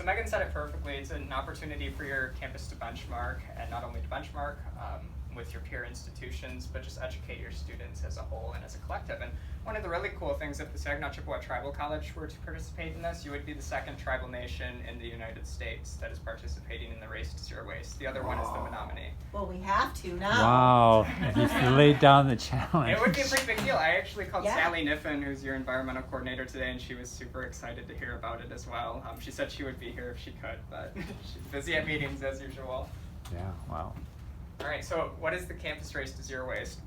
Meghan said it perfectly. It's an opportunity for your campus to benchmark, and not only to benchmark with your peer institutions, but just educate your students as a whole and as a collective. And one of the really cool things, if the Saginaw Chippewa Tribal College were to participate in this, you would be the second tribal nation in the United States that is participating in the Race to Zero Waste. The other one is the Menominee. Well, we have to now. Wow, you laid down the challenge. It would be a pretty big deal. I actually called Sally Niffen, who's your environmental coordinator today, and she was super excited to hear about it as well. She said she would be here if she could, but she's busy at meetings as usual. Yeah, wow. All right, so what is the Campus Race to Zero Waste?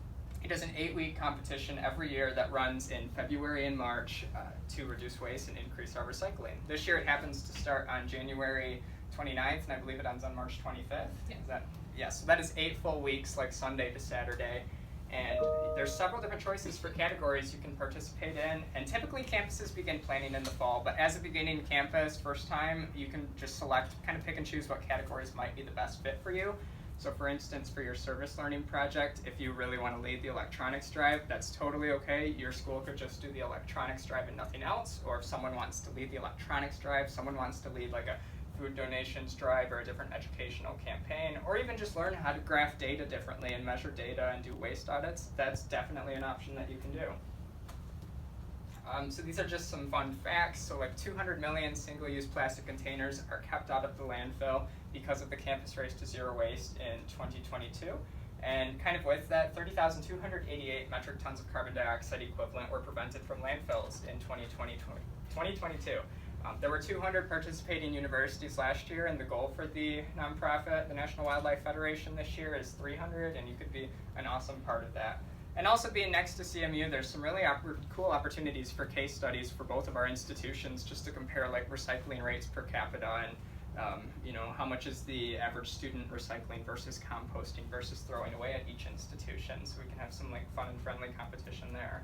It is an 8-week competition every year that runs in February and March to reduce waste and increase our recycling. This year it happens to start on January 29th, and I believe it ends on March 25th. Yeah. So that is 8 full weeks, like Sunday to Saturday. And there's several different choices for categories you can participate in. And typically campuses begin planning in the fall, but as a beginning campus, first time, you can just select, kind of pick and choose what categories might be the best fit for you. So for instance, for your service learning project, if you really want to lead the electronics drive, that's totally okay. Your school could just do the electronics drive and nothing else. Or if someone wants to lead the electronics drive, someone wants to lead like a food donations drive or a different educational campaign, or even just learn how to graph data differently and measure data and do waste audits, that's definitely an option that you can do. So these are just some fun facts. So like 200 million single-use plastic containers are kept out of the landfill because of the Campus Race to Zero Waste in 2022. And kind of with that, 30,288 metric tons of carbon dioxide equivalent were prevented from landfills in 2022. There were 200 participating universities last year, and the goal for the nonprofit, the National Wildlife Federation, this year is 300, and you could be an awesome part of that. And also being next to CMU, there's some really cool opportunities for case studies for both of our institutions, just to compare like recycling rates per capita and how much is the average student recycling versus composting versus throwing away at each institution, so we can have some like fun and friendly competition there.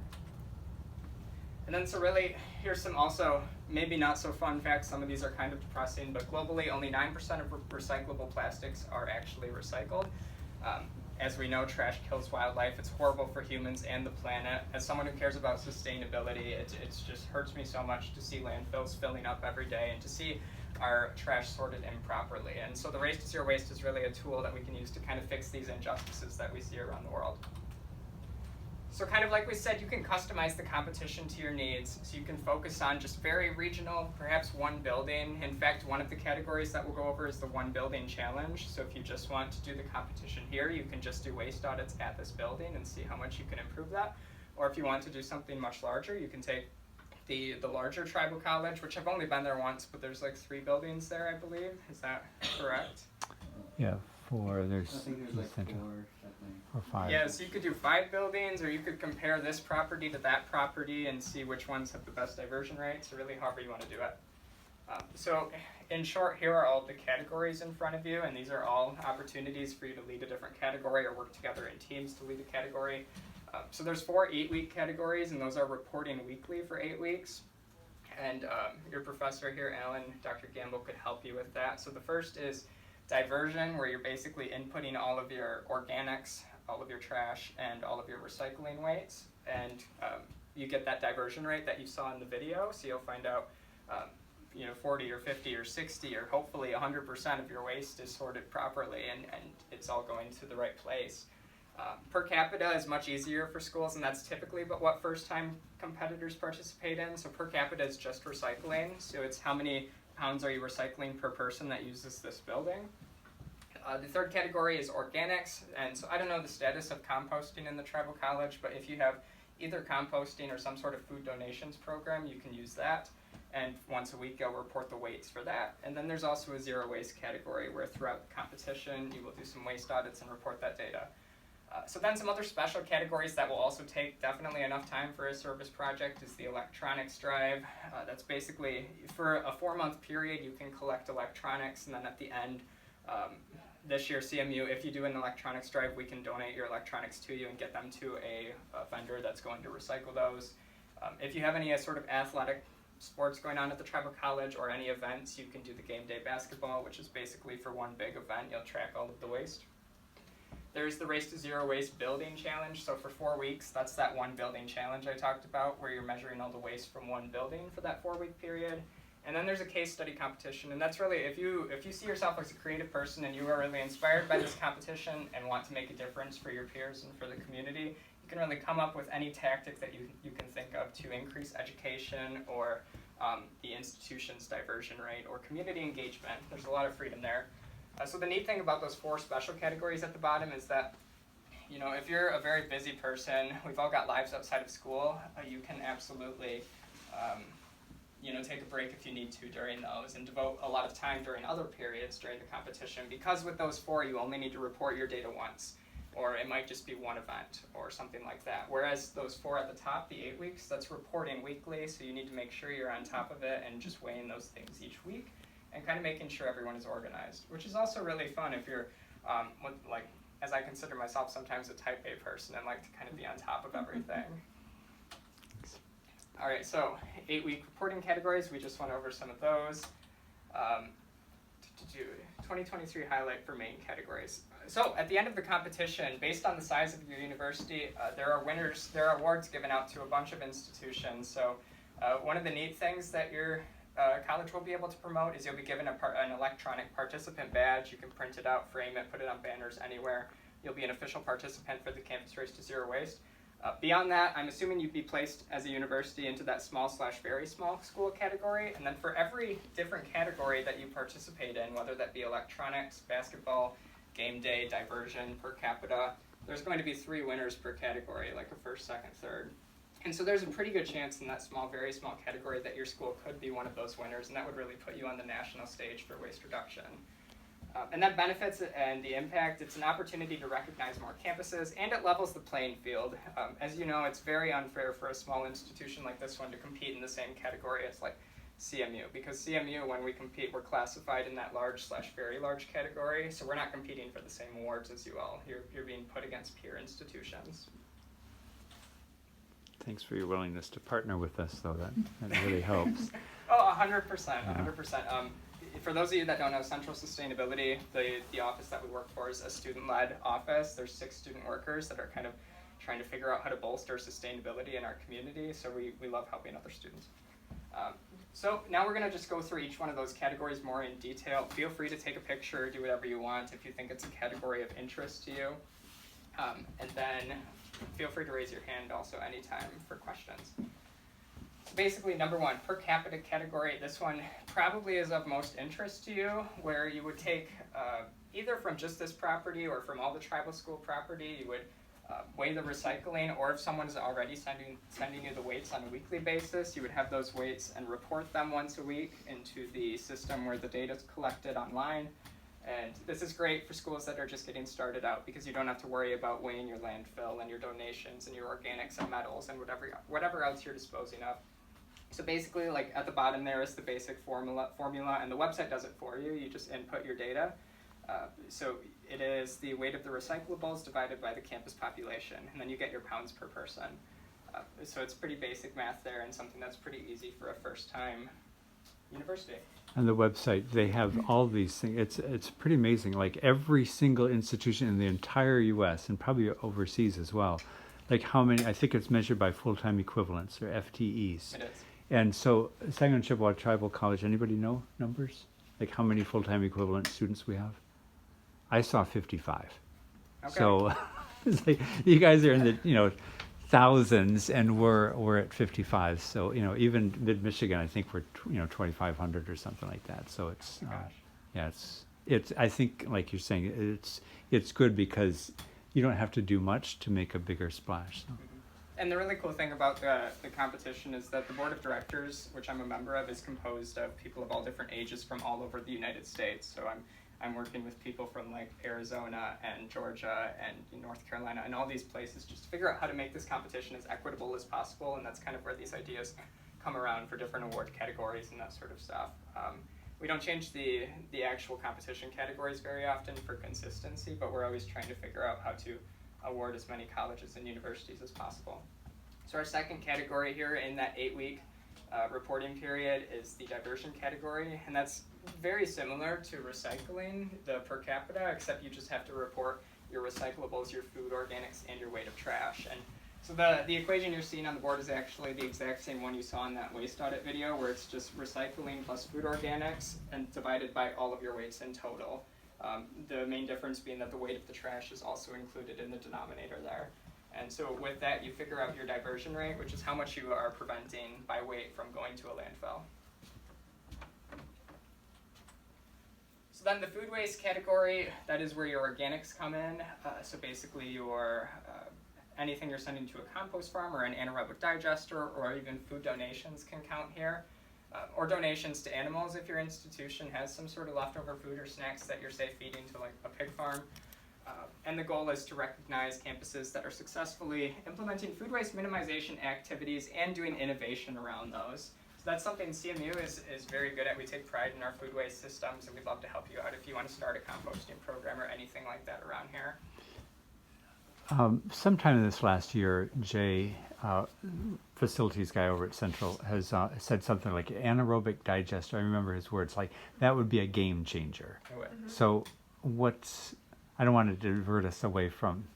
And then so really, here's some also maybe not so fun facts. Some of these are kind of depressing, but globally only 9% of recyclable plastics are actually recycled. As we know, trash kills wildlife. It's horrible for humans and the planet. As someone who cares about sustainability, it just hurts me so much to see landfills filling up every day and to see our trash sorted improperly. And so the Race to Zero Waste is really a tool that we can use to kind of fix these injustices that we see around the world. So kind of like we said, you can customize the competition to your needs. So you can focus on just very regional, perhaps one building. In fact, one of the categories that we'll go over is the one building challenge. So if you just want to do the competition here, you can just do waste audits at this building and see how much you can improve that. Or if you want to do something much larger, you can take the larger tribal college, which I've only been there once, but there's like 3 buildings there, I believe. Is that correct? Yeah, 4. There's I think there's like 4, I think. Or 5. Yeah, so you could do 5 buildings, or you could compare this property to that property and see which ones have the best diversion rates, or really however you want to do it. So in short, here are all the categories in front of you, and these are all opportunities for you to lead a different category or work together in teams to lead a category. So there's 4 8-week categories, and those are reporting weekly for 8 weeks. And your professor here, Alan, Dr. Gamble, could help you with that. So the first is diversion, where you're basically inputting all of your organics, all of your trash, and all of your recycling weights. And you get that diversion rate that you saw in the video, so you'll find out 40 or 50 or 60 or hopefully 100% of your waste is sorted properly and it's all going to the right place. Per capita is much easier for schools, and that's typically what first-time competitors participate in. So per capita is just recycling, so it's how many pounds are you recycling per person that uses this building. The third category is organics, and so I don't know the status of composting in the tribal college, but if you have either composting or some sort of food donations program, you can use that. And once a week, you'll report the weights for that. And then there's also a zero waste category where throughout the competition, you will do some waste audits and report that data. So then some other special categories that will also take definitely enough time for a service project is the electronics drive. That's basically, for a 4-month period, you can collect electronics, and then at the end, this year CMU, if you do an electronics drive, we can donate your electronics to you and get them to a vendor that's going to recycle those. If you have any sort of athletic sports going on at the tribal college or any events, you can do the game day basketball, which is basically for one big event, you'll track all of the waste. There's the Race to Zero Waste Building Challenge. So for 4 weeks, that's that one building challenge I talked about, where you're measuring all the waste from one building for that 4-week period. And then there's a case study competition, and that's really, if you see yourself as a creative person and you are really inspired by this competition and want to make a difference for your peers and for the community, you can really come up with any tactic that you can think of to increase education or the institution's diversion rate or community engagement. There's a lot of freedom there. So the neat thing about those 4 special categories at the bottom is that, you know, if you're a very busy person, we've all got lives outside of school, you can absolutely you know, take a break if you need to during those and devote a lot of time during other periods during the competition, because with those 4 you only need to report your data once, or it might just be one event or something like that. Whereas those 4 at the top, the 8 weeks, that's reporting weekly, so you need to make sure you're on top of it and just weighing those things each week and kind of making sure everyone is organized, which is also really fun if you're, like, as I consider myself sometimes a type A person and like to kind of be on top of everything. All right, so 8-week reporting categories, we just went over some of those. 2023 highlight for main categories. So at the end of the competition, based on the size of your university, there are winners, there are awards given out to a bunch of institutions. So one of the neat things that your college will be able to promote is you'll be given an electronic participant badge. You can print it out, frame it, put it on banners anywhere. You'll be an official participant for the Campus Race to Zero Waste. Beyond that, I'm assuming you'd be placed as a university into that small/very small school category, and then for every different category that you participate in, whether that be electronics, basketball, game day, diversion, per capita, there's going to be 3 winners per category, like a first, second, third. And so there's a pretty good chance in that very small category that your school could be one of those winners, and that would really put you on the national stage for waste reduction. And that benefits and the impact, it's an opportunity to recognize more campuses, and it levels the playing field. As you know, it's very unfair for a small institution like this one to compete in the same category as like CMU, because CMU, when we compete, we're classified in that large/very large category, so we're not competing for the same awards as you all. You're being put against peer institutions. Thanks for your willingness to partner with us, though. That really helps. Oh, 100%, 100%. For those of you that don't know, Central Sustainability, the office that we work for is a student-led office. There's 6 student workers that are kind of trying to figure out how to bolster sustainability in our community, so we love helping other students. So now we're going to just go through each one of those categories more in detail. Feel free to take a picture, do whatever you want if you think it's a category of interest to you. And then feel free to raise your hand also anytime for questions. So basically, number 1, per capita category, this one probably is of most interest to you, where you would take either from just this property or from all the tribal school property, you would weigh the recycling, or if someone is already sending you the weights on a weekly basis, you would have those weights and report them once a week into the system where the data is collected online. And this is great for schools that are just getting started out, because you don't have to worry about weighing your landfill and your donations and your organics and metals and whatever else you're disposing of. So basically, like at the bottom there is the basic formula, and the website does it for you. You just input your data. So it is the weight of the recyclables divided by the campus population, and then you get your pounds per person. So it's pretty basic math there, and something that's pretty easy for a first-time university. On the website, they have all these things. It's pretty amazing. Like every single institution in the entire U.S. and probably overseas as well. Like how many? I think it's measured by full-time equivalents, or FTEs. It is. And so, Saginaw and Chippewa Tribal College. Anybody know numbers? Like how many full-time equivalent students we have? I saw 55. Okay. So it's like you guys are in the thousands, and we're at 55. So even mid-Michigan, I think we're 2,500 or something like that. So it's it's I think, like you're saying, it's good because you don't have to do much to make a bigger splash. So. And the really cool thing about the competition is that the board of directors, which I'm a member of, is composed of people of all different ages from all over the United States. So I'm working with people from like Arizona and Georgia and North Carolina and all these places just to figure out how to make this competition as equitable as possible, and that's kind of where these ideas come around for different award categories and that sort of stuff. We don't change the actual competition categories very often for consistency, but we're always trying to figure out how to award as many colleges and universities as possible. So our second category here in that 8-week reporting period is the diversion category, and that's very similar to recycling, the per capita, except you just have to report your recyclables, your food, organics, and your weight of trash. And So the equation you're seeing on the board is actually the exact same one you saw in that waste audit video, where it's just recycling plus food organics and divided by all of your weights in total. The main difference being that the weight of the trash is also included in the denominator there. And so with that, you figure out your diversion rate, which is how much you are preventing by weight from going to a landfill. So then the food waste category, that is where your organics come in. So basically your anything you're sending to a compost farm or an anaerobic digester, or even food donations can count here. Or donations to animals if your institution has some sort of leftover food or snacks that you're, say, feeding to like a pig farm. And the goal is to recognize campuses that are successfully implementing food waste minimization activities and doing innovation around those. So that's something CMU is very good at. We take pride in our food waste systems, and we'd love to help you out if you want to start a composting program or anything like that around here. Sometime in this last year, Jay, facilities guy over at Central, has said something like anaerobic digester. I remember his words, like that would be a game changer. Mm-hmm. So what's, I don't want to divert us away from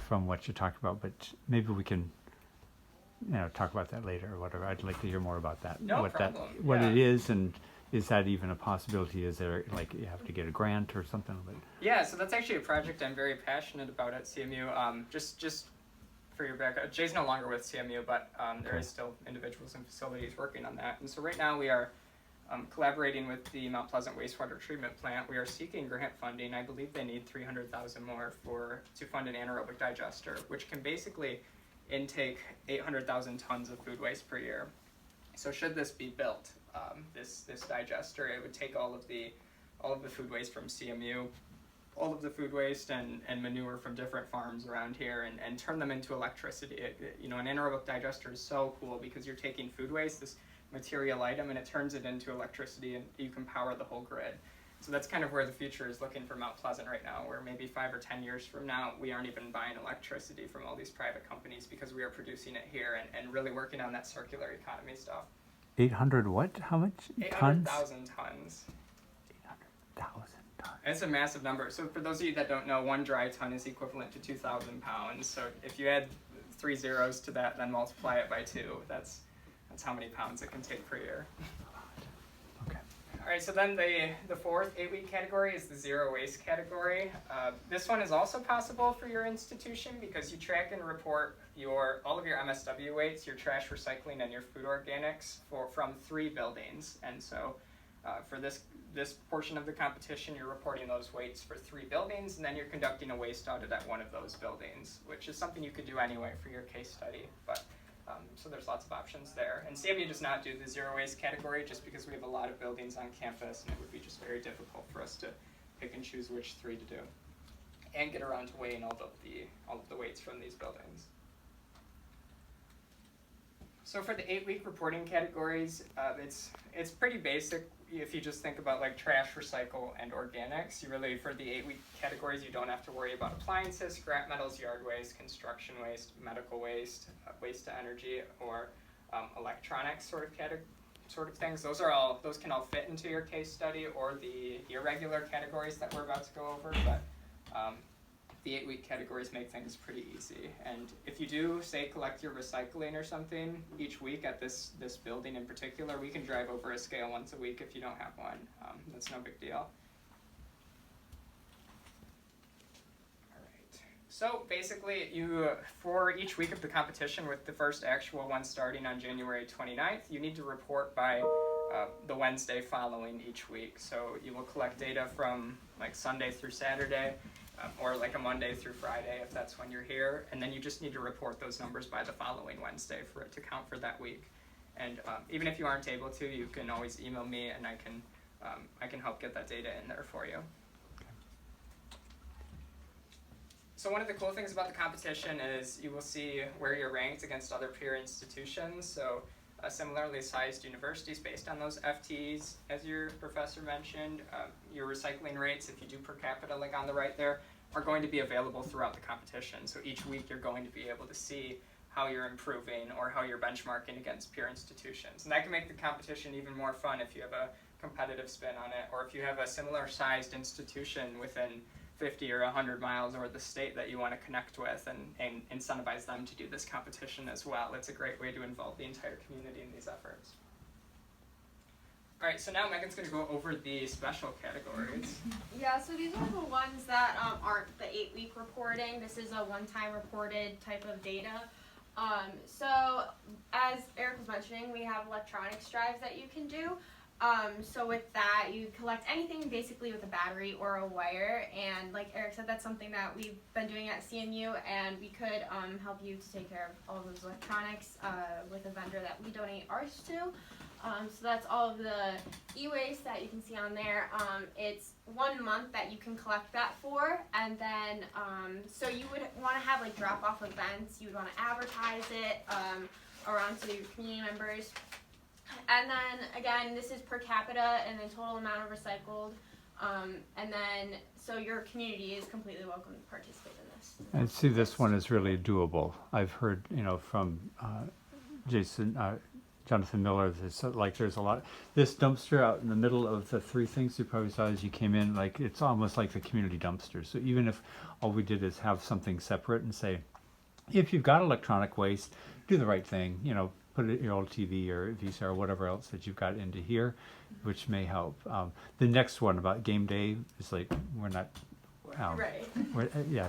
what you talked about, but maybe we can, talk about that later or whatever. I'd like to hear more about that. No what problem. What Yeah. it is, and is that even a possibility? Is there, like, you have to get a grant or something? Yeah, so that's actually a project I'm very passionate about at CMU. Just for your background, Jay's no longer with CMU, but there is still individuals and facilities working on that. And so right now we are collaborating with the Mount Pleasant wastewater treatment plant. We are seeking grant funding. I believe they need $300,000 more to fund an anaerobic digester, which can basically intake 800,000 tons of food waste per year. So should this be built, this digester, it would take all of the food waste from CMU, all of the food waste and manure from different farms around here, and turn them into electricity. An anaerobic digester is so cool because you're taking food waste, this material item, and it turns it into electricity, and you can power the whole grid. So that's kind of where the future is looking for Mount Pleasant right now, where maybe 5 or 10 years from now, we aren't even buying electricity from all these private companies because we are producing it here and really working on that circular economy stuff. 800 what? How much? 800,000 tons. 800,000 tons. It's a massive number. So for those of you that don't know, 1 dry ton is equivalent to 2,000 pounds. So if you add 3 zeros to that, then multiply it by 2, that's how many pounds it can take per year. Okay. All right, so then the fourth 8-week category is the zero waste category. This one is also possible for your institution because you track and report all of your MSW weights, your trash recycling, and your food organics from 3 buildings. And so for this portion of the competition, you're reporting those weights for 3 buildings, and then you're conducting a waste audit at one of those buildings, which is something you could do anyway for your case study. But so there's lots of options there. And CMU does not do the zero waste category just because we have a lot of buildings on campus, and it would be just very difficult for us to pick and choose which 3 to do, and get around to weighing all of the weights from these buildings. So for the 8-week reporting categories, it's pretty basic. If you just think about like trash, recycle, and organics, you really, for the 8-week categories, you don't have to worry about appliances, scrap metals, yard waste, construction waste, medical waste, waste to energy, or electronics sort of things. Those can all fit into your case study or the irregular categories that we're about to go over, but the 8-week categories make things pretty easy. And if you do, say, collect your recycling or something each week at this building in particular, we can drive over a scale once a week if you don't have one. That's no big deal. All right. So basically, for each week of the competition, with the first actual one starting on January 29th, you need to report by the Wednesday following each week. So you will collect data from like Sunday through Saturday, or like a Monday through Friday if that's when you're here, and then you just need to report those numbers by the following Wednesday for it to count for that week. And even if you aren't able to, you can always email me, and I can help get that data in there for you. So one of the cool things about the competition is you will see where you're ranked against other peer institutions. So similarly sized universities based on those FTEs, as your professor mentioned. Your recycling rates, if you do per capita, like on the right there, are going to be available throughout the competition. So each week you're going to be able to see how you're improving or how you're benchmarking against peer institutions. And that can make the competition even more fun if you have a competitive spin on it, or if you have a similar sized institution within 50 or 100 miles or the state that you want to connect with, and incentivize them to do this competition as well. It's a great way to involve the entire community in these efforts. All right, so now Megan's going to go over the special categories. Yeah, so these are the ones that aren't the 8-week reporting. This is a one-time reported type of data. So as Eric was mentioning, we have electronics drives that you can do. So with that, you collect anything basically with a battery or a wire, and like Eric said, that's something that we've been doing at CMU, and we could help you to take care of all those electronics with a vendor that we donate ours to. So that's all of the e-waste that you can see on there. It's 1 month that you can collect that for, and then so you would want to have like drop-off events. You would want to advertise it around to your community members. And then again, this is per capita and the total amount of recycled. And then so your community is completely welcome to participate in this. And see, this one is really doable. I've heard, from Jonathan Miller, there's a lot. This dumpster out in the middle of the three things you probably saw as you came in, like it's almost like the community dumpster. So even if all we did is have something separate and say, if you've got electronic waste, do the right thing, put it your old TV or VCR or whatever else that you've got into here, which may help. The next one about game day is like, we're not, Right.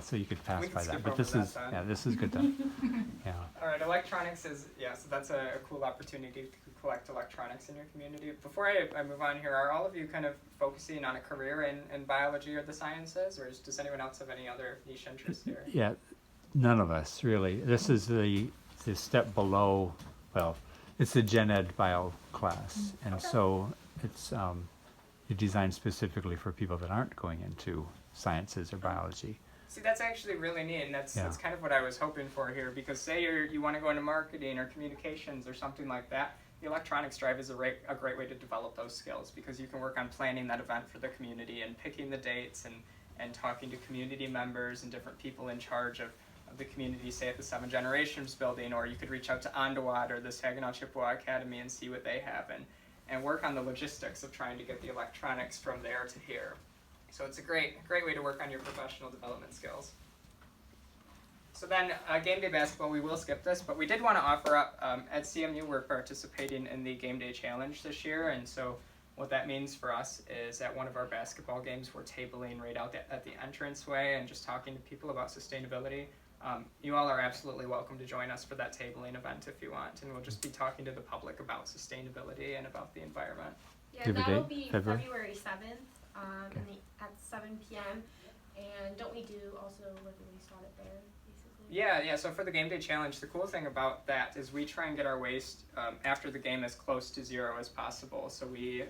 so you could pass We by can that, skip but over this that is, then. this is good then. Yeah. All right, electronics is, so that's a cool opportunity to collect electronics in your community. Before I move on here, are all of you kind of focusing on a career in biology or the sciences, or does anyone else have any other niche interest here? Yeah, none of us really. This is the step below, it's the Gen Ed bio class, and Okay. so it's designed specifically for people that aren't going into sciences or biology. See, that's actually really neat, and that's kind of what I was hoping for here, because say you want to go into marketing or communications or something like that, the electronics drive is a great way to develop those skills, because you can work on planning that event for the community and picking the dates and talking to community members and different people in charge of the community, say at the 7 Generations building, or you could reach out to Ondawat or the Saginaw Chippewa Academy and see what they have, and work on the logistics of trying to get the electronics from there to here. So it's a great way to work on your professional development skills. So then game day basketball, we will skip this, but we did want to offer up, at CMU we're participating in the game day challenge this year, and so what that means for us is at one of our basketball games we're tabling right out at the entranceway and just talking to people about sustainability. You all are absolutely welcome to join us for that tabling event if you want, and we'll just be talking to the public about sustainability and about the environment. Yeah, Do you have a that'll date? be February? February 7th at 7 p.m. And don't we do also like a waste audit there, basically? Yeah, so for the game day challenge, the cool thing about that is we try and get our waste after the game as close to zero as possible. So we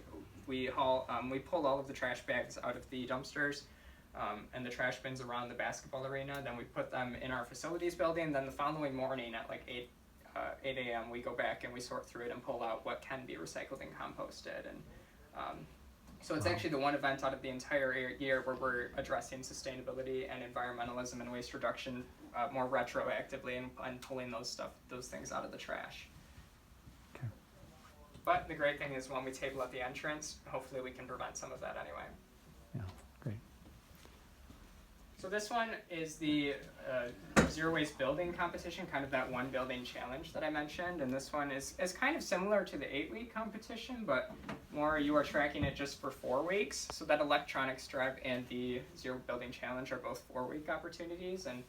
pull all of the trash bags out of the dumpsters and the trash bins around the basketball arena. Then we put them in our facilities building. Then the following morning at like 8 a.m. we go back and we sort through it and pull out what can be recycled and composted. And so it's actually the one event out of the entire year where we're addressing sustainability and environmentalism and waste reduction more retroactively and pulling those things out of the trash. Okay. But the great thing is when we table at the entrance, hopefully we can prevent some of that anyway. Yeah, great. So this one is the zero waste building competition, kind of that one building challenge that I mentioned, and this one is kind of similar to the 8-week competition, but more you are tracking it just for 4 weeks. So that electronics drive and the zero building challenge are both 4-week opportunities, and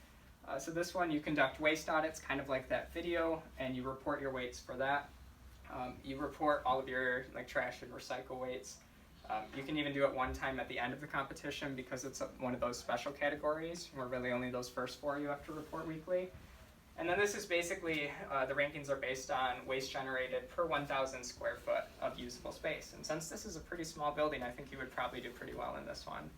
so this one you conduct waste audits, kind of like that video, and you report your weights for that. You report all of your trash and recycle weights. You can even do it one time at the end of the competition because it's one of those special categories where really only those first 4 you have to report weekly. And then this is basically, the rankings are based on waste generated per 1,000 square foot of usable space. And since this is a pretty small building, I think you would probably do pretty well in this one.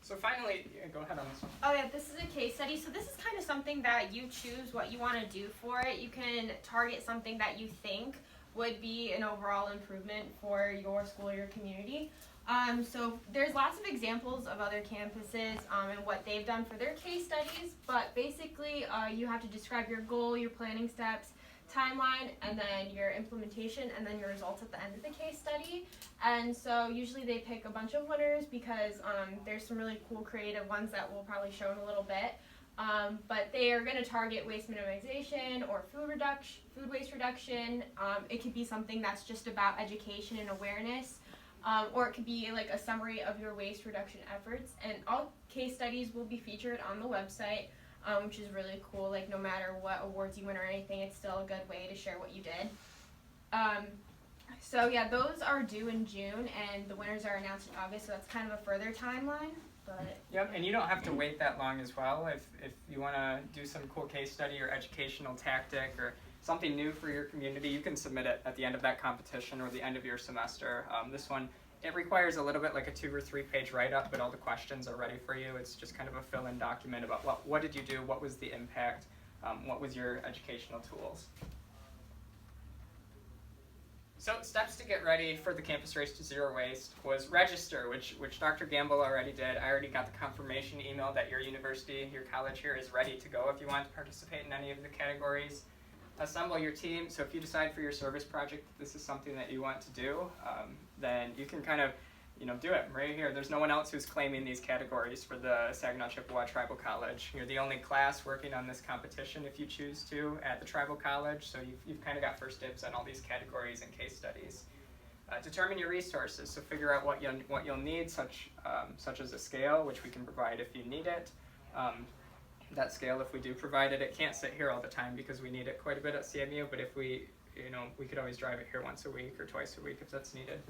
So finally, go ahead on this one. Oh yeah, this is a case study. So this is kind of something that you choose what you want to do for it. You can target something that you think would be an overall improvement for your school or your community. So there's lots of examples of other campuses and what they've done for their case studies, but basically you have to describe your goal, your planning steps, timeline, and then your implementation, and then your results at the end of the case study. And so usually they pick a bunch of winners because there's some really cool creative ones that we'll probably show in a little bit. But they are going to target waste minimization or food waste reduction. It could be something that's just about education and awareness, or it could be like a summary of your waste reduction efforts. And all case studies will be featured on the website, which is really cool. Like no matter what awards you win or anything, it's still a good way to share what you did. So yeah, those are due in June, and the winners are announced in August. So that's kind of a further timeline. But Yep, and you don't have to wait that long as well. If you want to do some cool case study or educational tactic or something new for your community, you can submit it at the end of that competition or the end of your semester. This one, it requires a little bit like a 2 or 3 page write-up, but all the questions are ready for you. It's just kind of a fill-in document about what did you do, what was the impact, what was your educational tools. So steps to get ready for the Campus Race to Zero Waste was register, which Dr. Gamble already did. I already got the confirmation email that your university, your college here is ready to go if you want to participate in any of the categories. Assemble your team. So if you decide for your service project that this is something that you want to do, then you can kind of do it right here. There's no one else who's claiming these categories for the Saginaw Chippewa Tribal College. You're the only class working on this competition if you choose to at the Tribal College, so you've kind of got first dibs on all these categories and case studies. Determine your resources, so figure out what you'll need, such as a scale, which we can provide if you need it. That scale, if we do provide it, it can't sit here all the time because we need it quite a bit at CMU, but if we could always drive it here once a week or twice a week if that's needed.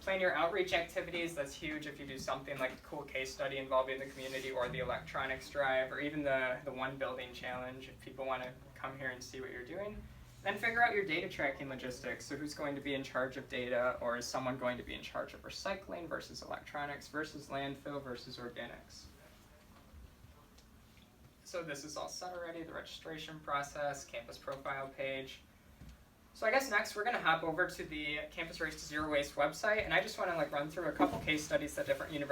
Plan your outreach activities. That's huge if you do something like a cool case study involving the community or the electronics drive or even the one building challenge if people want to come here and see what you're doing. Then figure out your data tracking logistics. So who's going to be in charge of data, or is someone going to be in charge of recycling versus electronics versus landfill versus organics? So this is all set already, the registration process, campus profile page. So I guess next we're going to hop over to the Campus Race to Zero Waste website, and I just want to run through a couple case studies that different universities